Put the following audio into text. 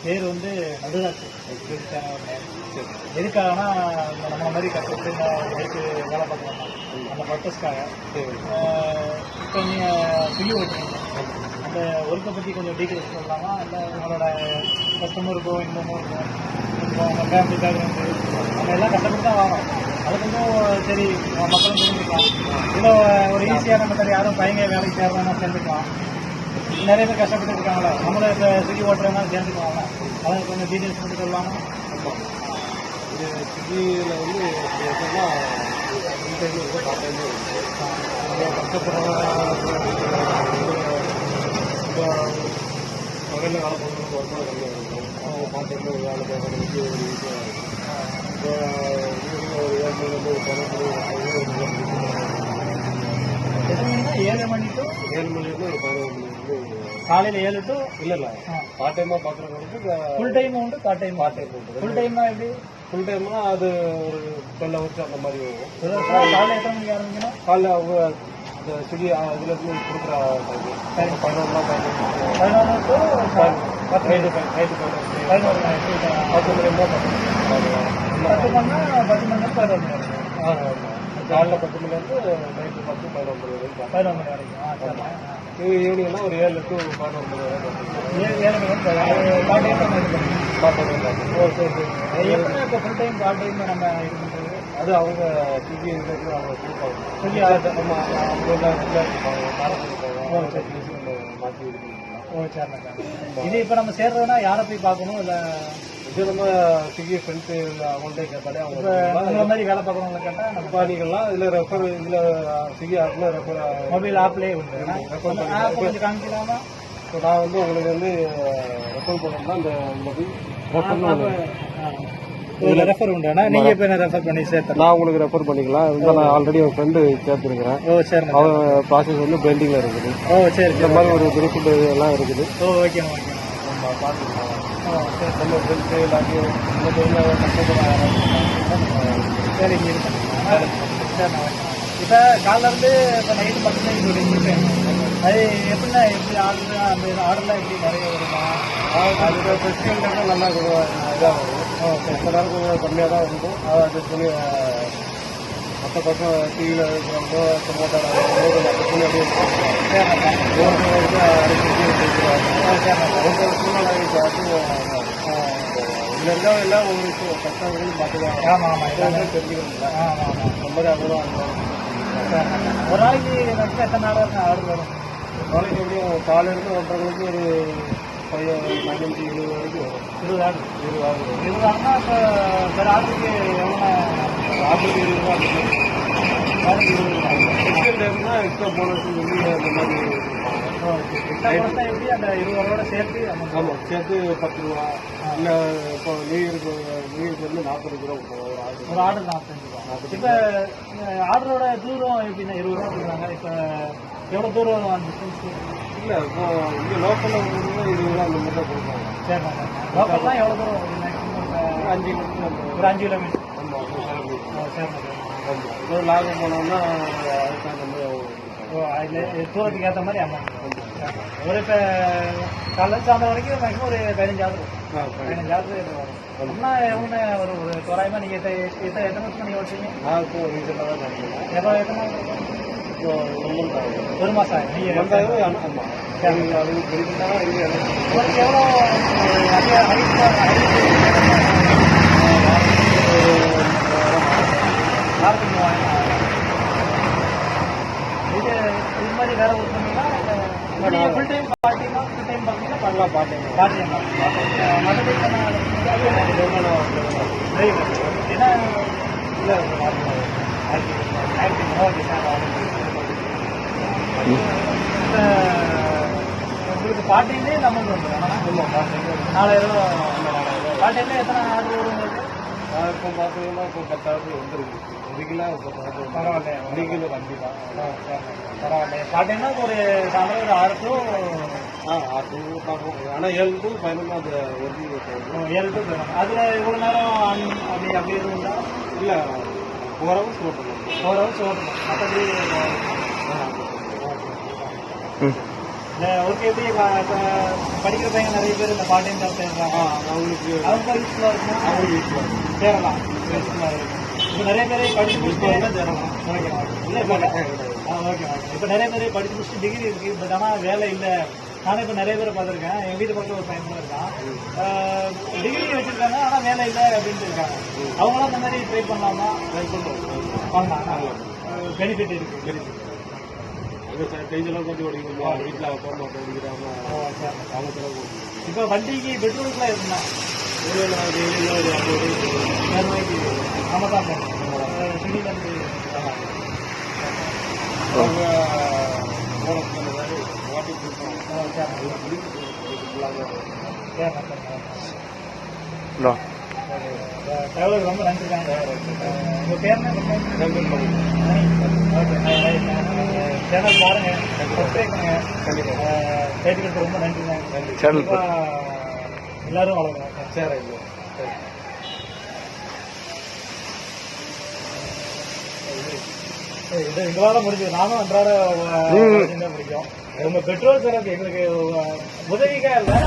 பேர் வந்து நடுராஜ். எதுக்காகனா நம்ம மாதிரி கஷ்டப்பட்டு நைட்டு வேலை பார்க்குறோம் அந்த பர்பஸ்க்காக. இப்போ நீங்கள் சொல்லி ஓட்டுறீங்க, அந்த ஒர்க்கை பற்றி கொஞ்சம் டீட்டெயில்ஸ் சொல்லலாமா? இல்லை உங்களோட கஸ்டமருக்கோ இன்னமும் இருக்கும், கொஞ்சம் உங்கள் ஃபேமிலி பேக்ரவுண்டு நம்ம எல்லாம் கஷ்டப்பட்டு தான் வரோம். அது கொஞ்சம் சரி மக்களும் தெரிஞ்சுக்கலாம். இவ்வளோ ஒரு ஈஸியான மெத்தட், யாரும் பையங்க வேலைக்கு சேர்றதுனா சேர்ந்துக்கலாம். நிறைய பேர் கஷ்டப்பட்டு இருக்காங்களா, நம்மளும் இப்போ ஸ்விக்கி ஓட்டுறதுனால சேர்ந்துக்குவாங்க. அதை கொஞ்சம் டீட்டெயில்ஸ் மட்டும் சொல்லலாமா? இது ஸ்விக்கியில் வந்து எப்படின்னா ஃபுல் டைம் இருக்குது, பார்ட் டைம் இருக்குது. கஷ்டப்படுறவங்க இப்போ பகலில் வேலை பண்ணுறதுக்கு ஒர்க் பண்ண கம்மியாக இருக்கும். அவங்க பார்ட் டைமில் வேலை பார்க்குறதுக்கு ஒரு ஈஸியாக இருக்கும். இப்போ ஒரு 7 மணிலேருந்து ஒரு 7 மணி டு 7 மணிலேருந்து ஒரு 11 மணிலேருந்து காலையில் 7 டு இல்லை பார்ட் டைமாக பார்க்குறவங்களுக்கு ஃபுல் டைமும் உண்டு, பார்ட் டைம் உண்டு. ஃபுல் டைம்னா எப்படி? ஃபுல் டைம்னா அது ஒரு 12 ஹவர்ஸ் அந்த மாதிரி வரும். காலையில் எத்தனை மணிக்கு ஆரம்பிக்கணும்? காலையில் அவங்க இந்த ஸ்விக்கி இதுலேருந்து கொடுக்குற டைம் 11 டு 10 மணிலேருந்து 10 மணி 11 மணி. காலையில் 10 மணிலேருந்து நைட்டு 10 11 மணி வரைக்கும். 11 மணி வரைக்கும். ஈவினிங்னா ஒரு 7 to 11 மணி வரைக்கும். 7 மணி பார்ட் டைம் நம்ம இது பார்த்து ஓ சரி சரி. எப்படி இப்போ ஃபுல் டைம் பார்ட் டைம் நம்ம இது பண்ணுறது? அது அவங்க ஸ்விக்கி இதுலேருந்து அவங்க கொடுப்பாங்க. சொல்லி நம்ம அவங்க இருப்பாங்க, காரத்தில் இருப்பாங்க. ஓ சரி மாற்றி இது பண்ணிக்கலாம். ஓ சரிண்ணா. இது இப்போ நம்ம சேர்றதுனா யாரை போய் பார்க்கணும்? இல்லை இது நம்ம ஸ்விக்கி ஃப்ரெண்ட்ஸு அவங்கள்ட்ட கேட்டாலே அவங்க இப்போ உங்களை மாதிரி வேலை பார்க்குறவங்களை கேட்டால் நம்ம பண்ணிக்கலாம். இதில் இதில் ஸ்விக்கி ஆப்பில் ரெஃபர் மொபைல் ஆப்லேயே உண்டு. ஆப் கொஞ்சம் காமிக்கலாமா? இப்போ நான் வந்து உங்களுக்கு வந்து ரெஃபர் பண்ணோம்னா இந்த இதில் ரெஃபர் உண்டுண்ணா. நீங்கள் இப்போ என்ன ரெஃபர் பண்ணி சேர்த்து நான் உங்களுக்கு ரெஃபர் பண்ணிக்கலாம். இருந்தால் நான் ஆல்ரெடி என் ஃப்ரெண்டு சேர்த்துருக்கிறேன். ஓ சரி. அவன் ப்ராசஸ் வந்து பெண்டிங்கில் இருக்குது. ஓ சரி. இந்த மாதிரி ஒரு பெனிஃபிட் எல்லாம் இருக்குது. ஓ ஓகே ஓகே. நம்ம பார்த்துக்கலாம். ஓ சரி. நம்ம ஃப்ரெண்ட்ஸு எல்லாத்தையும் இந்த டைமில் கஷ்டப்படுறாங்க. சரி இங்கே பண்ணிக்கலாம். சரிண்ணா. இப்போ காலையிலேருந்து இப்போ நைட்டு 10 மணிக்கு சொல்லிட்டு அது எப்படின்னா எப்படி ஆர்டர் அந்த ஆர்டர்லாம் எப்படி நிறைய வருமா? அது ஃபெஸ்டிவல் டைமில் நல்லா இதாக வரும். எந்த நேரம் கொஞ்சம் கம்மியாக தான் இருக்கும். அதை அட்ஜஸ்ட் பண்ணி மற்ற பக்கம் டிவியில் இருக்கிறவங்க டொமோட்டோ அட்ஜஸ்ட் பண்ணி அப்படியே இதில் இருந்தால் எல்லாம் ஒரு கஷ்டங்களும் பார்த்துக்கலாம். ஆமாம் ஆமாம் எல்லாமே தெரிஞ்சுக்கணுங்களா? ஆமாம் ஆமாம். ரொம்ப அவ்வளோ ஒரு நாளைக்கு எத்தனை நாளாக ஆர்டர் வரும்? நாளைக்கு எப்படியும் காலையிலேருந்து 1:30 மணிக்கு ஒரு 15 20 வரைக்கும் வரும். 20 ஆர்டர். 20 ஆர்டர் வரும். 20 ஆர்டர்னா இப்போ வேறு ஆர்டருக்கு எவ்வளோ? ஆர்டருக்கு 20 ரூபா இருக்குது. ஆர்டருக்கு 20 ரூபா. ஃபெஸ்டிவல் டைம்னா எக்ஸ்ட்ரா போனஸ் வந்து அந்த மாதிரி எக்ஸ்ட்ரா போனஸ்னா எப்படி? அந்த 20 ரூபாயோட சேர்த்து அமௌண்ட்? ஆமாம், சேர்த்து 10 ரூபா. இல்லை இப்போ நீருக்கு வந்து 40 ரூபா கொடுப்பாங்க ஒரு ஆர்டர் 45 ரூபா. இப்போ ஆர்டரோட தூரம் எப்படின்னா 20 ரூபா கொடுக்குறாங்க. இப்போ எவ்வளோ தூரம் வரும் அந்த டிஸ்டன்ஸு? இல்லை இப்போ இங்கே லோக்கலில் வந்து 20 ரூபா அந்த மாதிரி தான் கொடுப்பாங்க. சரிண்ணா. லோக்கல்லாம் எவ்வளோ தூரம் வருது? Maximum 5 kilometre. ஒரு 5 கிலோமீட்டர். ஆமாம், சரிண்ணா. ஆமாம். இதோ லாபம் போனோம்னா அதுக்கு அந்த மாதிரி ஓ அதில் தூரத்துக்கு ஏற்ற மாதிரி அமௌண்ட். ஒரு இப்போ காலையில் சாயந்தரம் வரைக்கும் மேக்ஸிமம் ஒரு 15 ஆர்டர். 15 ஆர்டர் வரும். அப்படின்னா எவ்வளோ வரும்? ஒரு தோராயமாக நீங்கள் எத்தனை வருஷம் நீங்கள் ஓட்டுறீங்க? நான் இப்போ ரீசெண்டாக தான் நினைக்கிறேன். எத்தனை இப்போ ஒரு மாதம் ஆகும். நீங்கள் ஆமாம், அது பெருசாக இல்லை. உங்களுக்கு எவ்வளோ இது மாதிரி வேற ஒரு சொன்னீங்கன்னா ஃபுல் டைம் பார்ட்டினா ஃபுல் டைம் பார்த்தீங்கன்னா பண்ணலாம். பார்ட்டி மற்றபடி ஏன்னா இல்லை உங்களுக்கு பார்ட் டைம்லேயே அமௌண்ட் வந்துடும். 4000 ரூபா. பார்ட் டைம்ல எத்தனை ஆர்டர் வரும் உங்களுக்கு? இப்போ பார்த்தீங்கன்னா இப்போ 10 ஆர்டர் வந்துருக்கு. இதுக்கெல்லாம் பரவாயில்ல. இதுக்கு கண்டிப்பாக பரவாயில்ல. பார்ட் டைம்னா ஒரு சாயந்தரம் ஒரு 6 to 6 பார்ப்போம். ஆனால் 7 to 11 அந்த ஒர்க்கிங் 7 to 11. அதில் இவ்வளோ நேரம் அப்படி எதுவும் இல்லை. இல்லை 4 hours ஓட்டணும். 4 hours ஓட்டணும். மற்றபடி இந்த ஒர்க் எப்படி படிக்கிற பையன் நிறைய பேர் இந்த பார்ட் டைம் ஜாப் தேடுறாங்க, அவங்களுக்கு அவங்க யூஸ்ஃபுல்லாக இருக்குன்னா அவங்களுக்கு யூஸ்ஃபுல்லாக இருக்கும். சேரலாம், யூஸ்ஃபுல்லாக இருக்கும். இப்போ நிறைய பேர் படிச்சு முடிச்சுட்டு சேரலாம். ஓகே இல்லை இப்போ ஓகே இப்போ நிறைய பேர் படிச்சு முடிச்சுட்டு டிகிரி இருக்கு, பட் ஆனால் வேலை இல்லை. நானும் இப்போ நிறைய பேர் பார்த்துருக்கேன். எங்கள் வீட்டு பக்கத்தில் ஒரு பையன் இருக்கான், டிகிரி வச்சிருக்காங்க ஆனால் வேலை இல்லை அப்படின்ட்டு இருக்காங்க. அவங்களாம் இந்த மாதிரி ட்ரை பண்ணலாமா? பண்ணலாம், பெனிஃபிட் இருக்கு. டெய்லியெல்லாம் கொஞ்சம் ஓடிக்கணும், வீட்டில் அப்பா அம்மா படிக்கிறாங்க, அவங்க செலவு. இப்போ வண்டிக்கு பெட்ரோலுக்குலாம் இருக்குண்ணா, ஒரு 50 ரூபாய்க்கு நம்ம தான் சிட்டிலேருந்து அவங்க போகிறதுக்கு மாதிரி வாட்டி கொடுப்பாங்க. டிரைவருக்கு ரொம்ப நன்றி தாங்க. உங்கள் பேர் என்ன? ஓகே, சேனல் பாருங்க, சப்ஸ்கிரைப் பண்ணுங்க. கேட்டுக்கிறது ரொம்ப நன்றி தாங்க. எல்லாரும் வளர்க்கணும். சரி. இது எங்களால முடிஞ்சது. நானும் அன்றாட பிடிக்கும். உங்க பெட்ரோல் செலவுக்கு எங்களுக்கு உதவிக்கா இல்லை.